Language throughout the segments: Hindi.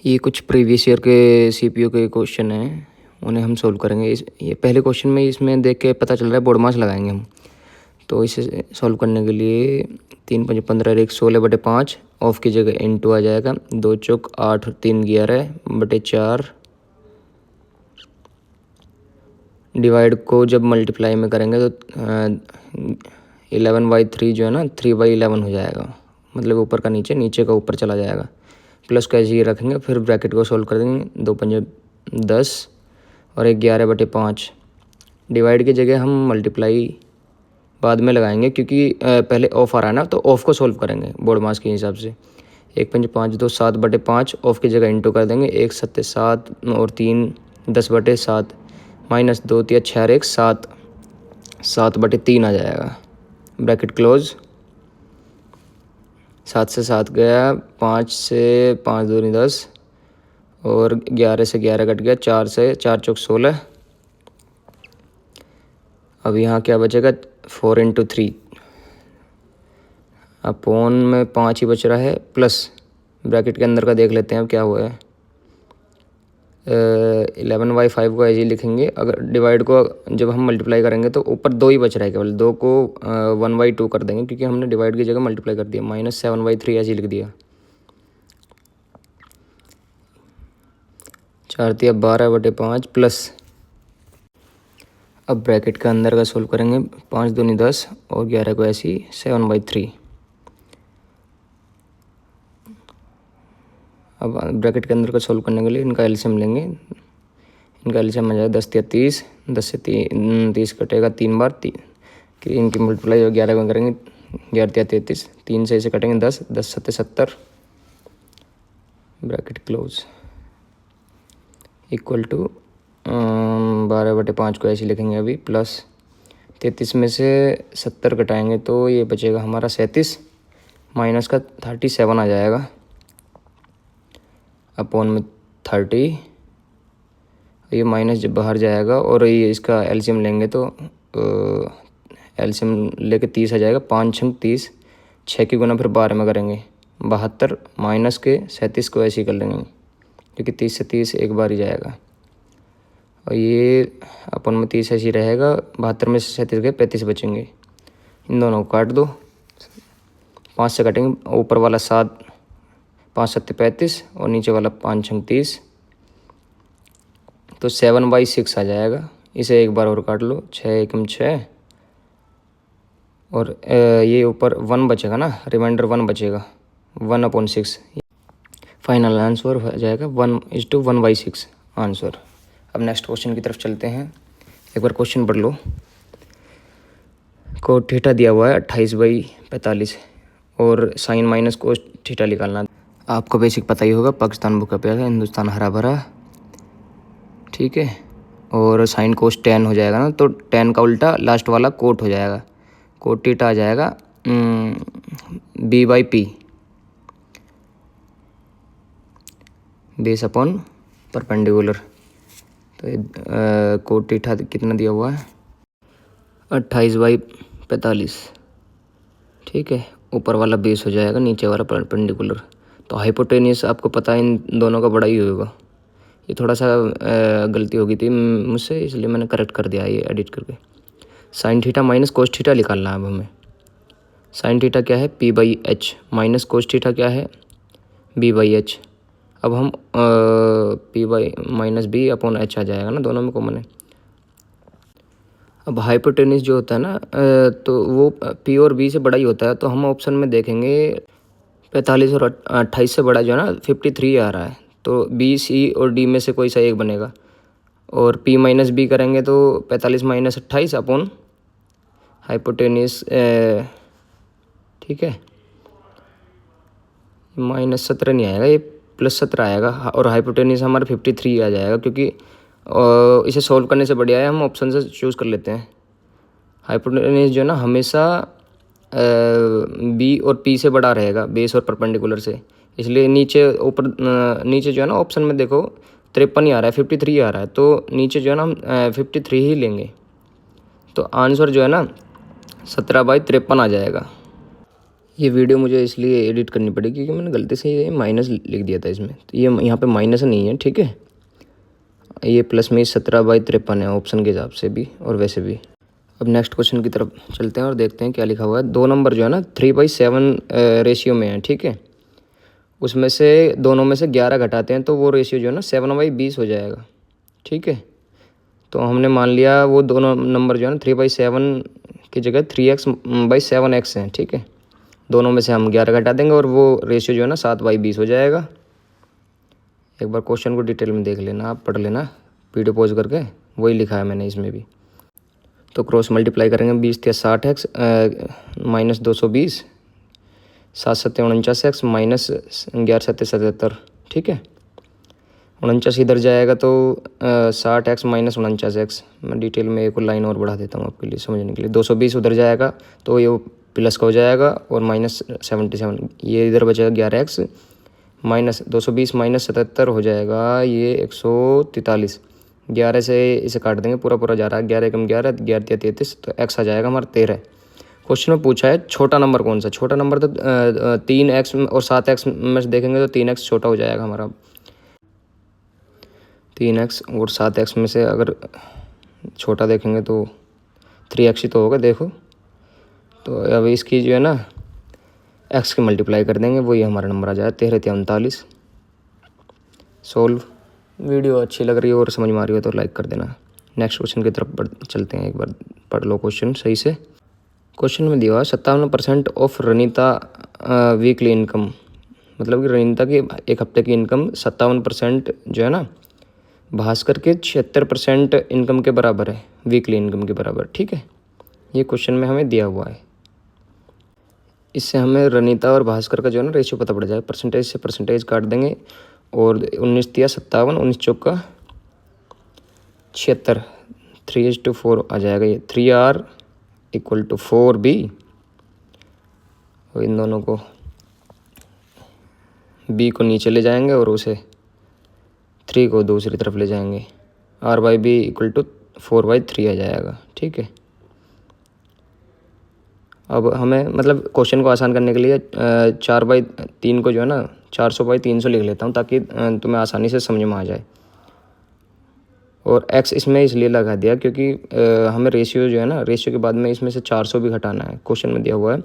ये कुछ प्रीवियस ईयर के सीपीयू के क्वेश्चन हैं, उन्हें हम सोल्व करेंगे। ये पहले क्वेश्चन में इसमें देख के पता चल रहा है बोर्ड मास लगाएंगे हम। तो इसे सॉल्व करने के लिए 3 5 15 1 16/5 ऑफ की जगह इंटू आ जाएगा। 2 चौक 8 और 3 11/4 डिवाइड को जब मल्टीप्लाई में करेंगे तो 11/3 जो है ना 3/11 हो जाएगा। मतलब ऊपर का नीचे, नीचे का ऊपर चला जाएगा। प्लस का ऐसे ही रखेंगे, फिर ब्रैकेट को सोल्व कर देंगे। 2 5 10 और 11/5 डिवाइड की जगह हम मल्टीप्लाई बाद में लगाएंगे, क्योंकि पहले ऑफ आ रहा है ना, तो ऑफ को सोल्व करेंगे बोर्ड मास के हिसाब से। 1 5 5 2 7/5 ऑफ की जगह इंटू कर देंगे। 1 7 7 और 3 10/7 माइनस 2 3 6 और 1 7 7/3 आ जाएगा। Bracket close. 7 से 7 गया, 5 से 5 2 10 और 11 से 11 कट गया, 4 से 4 चौक 16। अब यहाँ क्या बचेगा? 4 × 3 अपॉन में 5 ही बच रहा है, प्लस ब्रैकेट के अंदर का देख लेते हैं अब क्या हुआ है। 11/5 को ऐसे ही लिखेंगे। अगर डिवाइड को जब हम मल्टीप्लाई करेंगे तो ऊपर 2 ही बच रहा है, केवल 2 को 1/2 कर देंगे, क्योंकि हमने डिवाइड की जगह मल्टीप्लाई कर दिया। -7/3 ऐसे ही लिख दिया। 4 × 12/5 प्लस, अब ब्रैकेट के अंदर का सोल्व करेंगे। 5 2 10 और 11 को ऐसे ही 7/3। अब ब्रैकेट के अंदर का सोल्व करने के लिए इनका एलसीएम लेंगे। इनका एलसीएम आ जाएगा 10 × 30, 10 से 30 कटेगा 3 बार, इनकी मल्टीप्लाई 11 में करेंगे। 11 × 33, 3 से इसे कटेंगे 10, 10 7 70 ब्रैकेट क्लोज इक्वल टू 12/5 को ऐसे लिखेंगे अभी, प्लस 33 में से 70 घटाएंगे तो ये बचेगा हमारा 37, माइनस का 37 आ जाएगा अपॉन में 30। ये माइनस जब बाहर जाएगा और ये इसका एलसीएम लेंगे तो एलसीएम लेके 30 आ जाएगा। 5 6 30, 6 की गुना फिर 12 में करेंगे 72, माइनस के 37 को ऐसे ही कर लेंगे, क्योंकि 30 से 30 एक बार ही जाएगा। और ये अपन में 30 ऐसे ही रहेगा। 72 में से 37 गए, 35 बचेंगे। इन दोनों को काट दो। 5 से काटेंगे, ऊपर वाला 7, 5 7 35 और नीचे वाला 5 6 30, तो 7/6 आ जाएगा। इसे एक बार और काट लो। 6 1 6 और ये ऊपर 1 बचेगा ना, रिमाइंडर 1 बचेगा, 1/6। फाइनल आंसर हो जाएगा 1:1/6 आंसर। अब नेक्स्ट क्वेश्चन की तरफ चलते हैं। एक बार क्वेश्चन पढ़ लो। कोट थीटा दिया हुआ है 28/45 और साइन माइनस कोस थीटा निकालना। आपको बेसिक पता ही होगा, पाकिस्तान भूखा प्यासा, हिंदुस्तान हरा भरा, ठीक है। और साइन कोस tan हो जाएगा ना, तो tan का उल्टा लास्ट वाला कोट हो जाएगा। कोट थीटा आ जाएगा B/P बेस अपॉन परपेंडिकुलर। तो कोट थीटा कितना दिया हुआ है? 28/45, ठीक है। ऊपर वाला बेस हो जाएगा, नीचे वाला परपेंडिकुलर। तो हाइपोटेनियस आपको पता है इन दोनों का बड़ा ही होगा। ये थोड़ा सा गलती हो गई थी मुझसे, इसलिए मैंने करेक्ट कर दिया ये एडिट करके। Sine theta minus cos theta निकालना है अब हमें। साइन थीटा क्या है? P/H, माइनस कोस थीटा क्या है? B/H। अब हम P/-B अपॉन H आ जाएगा ना, दोनों में कॉमन है। अब हाइपोटेनिस जो होता है ना, तो वो P और B से बड़ा ही होता है, तो हम ऑप्शन में देखेंगे 45 और 28 से बड़ा जो है ना 53 आ रहा है, तो B C और D में से कोई सा एक बनेगा। और P-B करेंगे तो 45 - 28 अपॉन हाइपोटेनिस, ठीक है। -17 नहीं आएगा, ये +17 आएगा। और हाइपोटेनिस हमारा 53 आ जाएगा, क्योंकि इसे सॉल्व करने से बढ़िया है हम ऑप्शन से चूज़ कर लेते हैं। हाइपोटेनिस जो है ना हमेशा B और P से बड़ा रहेगा, बेस और परपेंडिकुलर से। इसलिए नीचे ऊपर नीचे जो है ना ऑप्शन में देखो 53 ही आ रहा है, 53 आ रहा है, तो नीचे जो है ना हम 53 ही लेंगे। तो आंसर जो है ना 17/53 आ जाएगा। ये वीडियो मुझे इसलिए एडिट करनी पड़ी क्योंकि मैंने गलती से ये माइनस लिख दिया था इसमें, तो ये यहाँ पे माइनस नहीं है, ठीक है। ये प्लस में 17/53 है ऑप्शन के हिसाब से भी और वैसे भी। अब नेक्स्ट क्वेश्चन की तरफ चलते हैं और देखते हैं क्या लिखा हुआ है। 2 नंबर जो है ना 3/7 रेशियो में है, ठीक है। उसमें से दोनों में से 11 घटाते हैं तो वो रेशियो जो है ना 7/20 हो जाएगा, ठीक है। तो हमने मान लिया वो दोनों नंबर जो है ना 3/7 की जगह 3x/7x हैं, ठीक है। दोनों में से हम 11 घटा देंगे और वो रेशियो जो है ना 7/20 हो जाएगा। एक बार क्वेश्चन को डिटेल में देख लेना, आप पढ़ लेना वीडियो पॉज करके, वही लिखा है मैंने इसमें भी। तो क्रॉस मल्टीप्लाई करेंगे 20×60x माइनस 220, 7×7 = 49x माइनस 11×7 = 77, ठीक है। 49 इधर जाएगा तो 60x माइनस 49x। मैं डिटेल में एक लाइन और बढ़ा देता हूँ आपके लिए समझने के लिए। 220 उधर जाएगा तो ये प्लस का हो जाएगा और माइनस 77, ये इधर बचेगा 11x माइनस 220 माइनस 77 हो जाएगा ये 143। 11 से इसे काट देंगे, पूरा पूरा जा रहा है, 11 × 11 11 × 33, तो x आ जाएगा हमारा 13। क्वेश्चन में पूछा है छोटा नंबर कौन सा। छोटा नंबर तो 3x और 7x में से देखेंगे तो 3x छोटा हो जाएगा हमारा। 3x और 7x में से अगर छोटा देखेंगे तो 3x ही तो होगा, देखो। तो अब इसकी जो है ना x की मल्टीप्लाई कर देंगे, वही हमारा नंबर आ जाएगा 13×39। सोल्व। वीडियो अच्छी लग रही है और समझ में आ रही हो तो लाइक कर देना। नेक्स्ट क्वेश्चन की तरफ चलते हैं, एक बार पढ़ लो क्वेश्चन सही से। क्वेश्चन में दिया हुआ 57% ऑफ रनीता वीकली इनकम, मतलब कि रनीता की एक हफ्ते की इनकम 57% जो है ना भास्कर के 76% इनकम के बराबर है, वीकली इनकम के बराबर, ठीक है। ये क्वेश्चन में हमें दिया हुआ है। इससे हमें रनीता और भास्कर का जो है ना रेशियो पता पड़ जाए। परसेंटेज से परसेंटेज काट देंगे और 19 × 57, 19 चौका 76, 3:4 आ जाएगा ये। 3R = 4B। और इन दोनों को B को नीचे ले जाएंगे और उसे 3 को दूसरी तरफ ले जाएंगे। R/B = 4/3 आ जाएगा, ठीक है। अब हमें मतलब क्वेश्चन को आसान करने के लिए 4/3 को जो है ना 400/300 लिख लेता हूँ ताकि तुम्हें आसानी से समझ में आ जाए। और x इसमें इसलिए लगा दिया क्योंकि हमें रेशियो जो है ना, रेशियो के बाद में इसमें से 400 भी घटाना है। क्वेश्चन में दिया हुआ है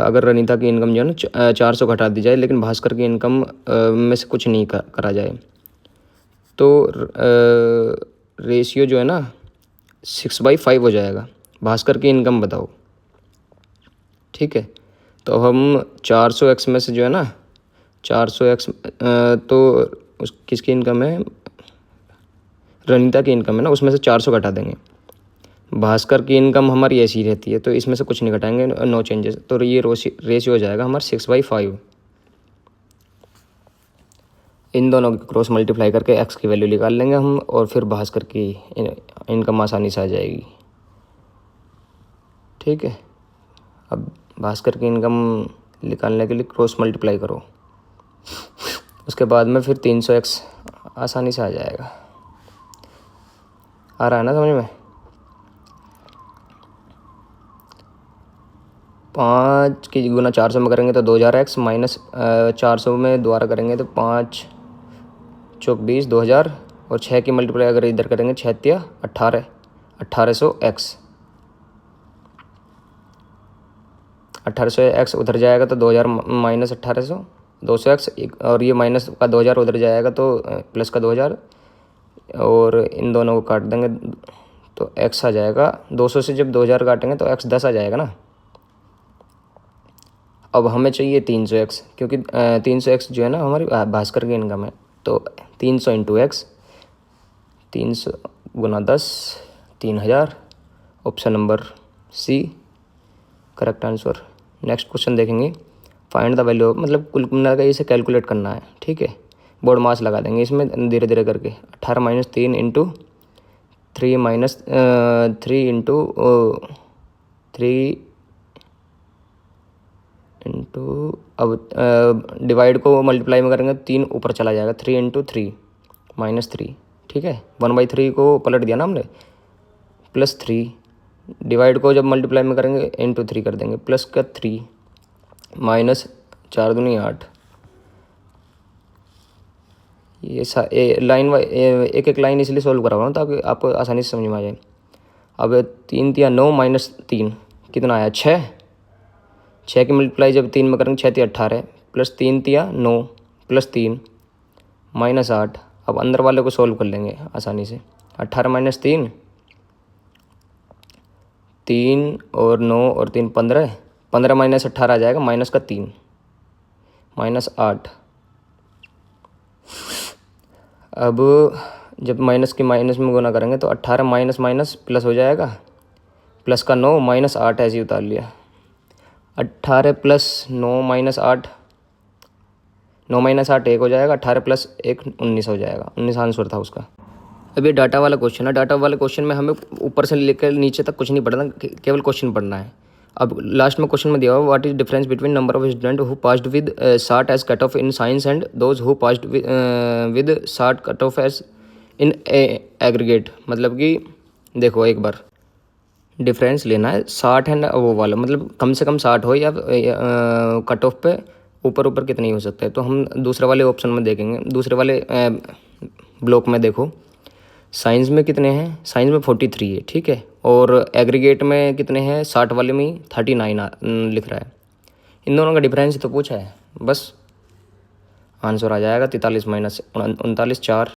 अगर रनीता की इनकम जो है ना 400 घटा दी जाए लेकिन भास्कर की इनकम में से कुछ नहीं करा जाए तो रेशियो जो है ना 6/5 हो जाएगा। भास्कर की इनकम बताओ, ठीक है। तो हम 400x में से जो है ना 400x तो उस किसकी इनकम है, रनीता की इनकम है ना, उसमें से 400 घटा देंगे। भास्कर की इनकम हमारी ऐसी रहती है तो इसमें से कुछ नहीं घटाएंगे, नो चेंजेस। तो ये रेशियो हो जाएगा हमारा 6/5। इन दोनों की क्रॉस मल्टीप्लाई करके x की वैल्यू निकाल लेंगे हम और फिर भास्कर की इनकम आसानी से आ जाएगी, ठीक है। अब भास्कर की इनकम निकालने के लिए क्रॉस मल्टीप्लाई करो, उसके बाद में फिर 300x आसानी से आ जाएगा। आ रहा है ना समझ में। 5 की गुना 400 में करेंगे तो 2000x माइनस 400 में दोबारा करेंगे तो 5 चौक 20 2000 और 6 की मल्टीप्लाई अगर इधर करेंगे 6 × 18 1800x। 1800x उधर जाएगा तो 2000 माइनस 1800 200x और ये माइनस का 2000 उधर जाएगा तो प्लस का 2000 और इन दोनों को काट देंगे तो x आ जाएगा। 200 से जब 2000 काटेंगे तो x 10 आ जाएगा ना। अब हमें चाहिए 300x क्योंकि 300x जो है ना हमारी भास्कर की इनकम है। तो 300 × x, 300 × 10 3000, option number C correct answer. Next question देखेंगे। फाइंड द वैल्यू, मतलब कुल मिला के इसे कैलकुलेट करना है, ठीक है। बोर्ड मास लगा देंगे इसमें धीरे धीरे करके। 18 - 3 × 3 - 3 × 3 इंटू, अब डिवाइड को मल्टीप्लाई में करेंगे 3 ऊपर चला जाएगा। 3 × 3 -3, ठीक है। 1/3 को पलट दिया ना हमने, +3। डिवाइड को जब मल्टीप्लाई में करेंगे × 3 कर देंगे, प्लस का 3 माइनस 4 दूनी 8। ये लाइन वाई एक एक लाइन इसलिए सॉल्व करा रहा हूँ ताकि आपको आसानी से समझ में आ जाए। अब 3 तिया 9 माइनस 3 कितना आया 6। 6 की मल्टीप्लाई जब 3 में करेंगे 6 तिया 18 प्लस 3 तिया 9 प्लस 3 माइनस 8। अब अंदर वाले को सॉल्व कर लेंगे आसानी से। 18 माइनस 3 3 और 9 और 3 15। 15 माइनस 18 आ जाएगा माइनस का 3 माइनस 8। अब जब माइनस की माइनस में गुना करेंगे तो 18 माइनस माइनस प्लस हो जाएगा, प्लस का 9 माइनस 8 ऐसे ही उतार लिया। 18 प्लस 9 माइनस 8, 9 माइनस 8 1 हो जाएगा, 18 प्लस 1 19 हो जाएगा। 19 आंसर था उसका। अब ये डाटा वाला क्वेश्चन है। डाटा वाले क्वेश्चन में हमें ऊपर से लेकर नीचे तक कुछ नहीं पढ़ना, केवल क्वेश्चन पढ़ना है। अब लास्ट में क्वेश्चन में दिया हुआ what is difference between number of student who passed with साठ as cut off in science and those who passed with साठ cut off as in aggregate. मतलब कि देखो एक बार डिफरेंस लेना है 60 है ना वो वाला, मतलब कम से कम 60 हो या कट ऑफ पे ऊपर ऊपर कितने हो सकते हैं। तो हम दूसरे वाले ऑप्शन में देखेंगे। दूसरे वाले ब्लॉक में देखो साइंस में कितने हैं, साइंस में 43 है, ठीक है। और एग्रीगेट में कितने हैं, 60 वाले में 39 लिख रहा है। इन दोनों का डिफरेंस तो पूछा है, बस आंसर आ जाएगा 43 माइनस 39 4।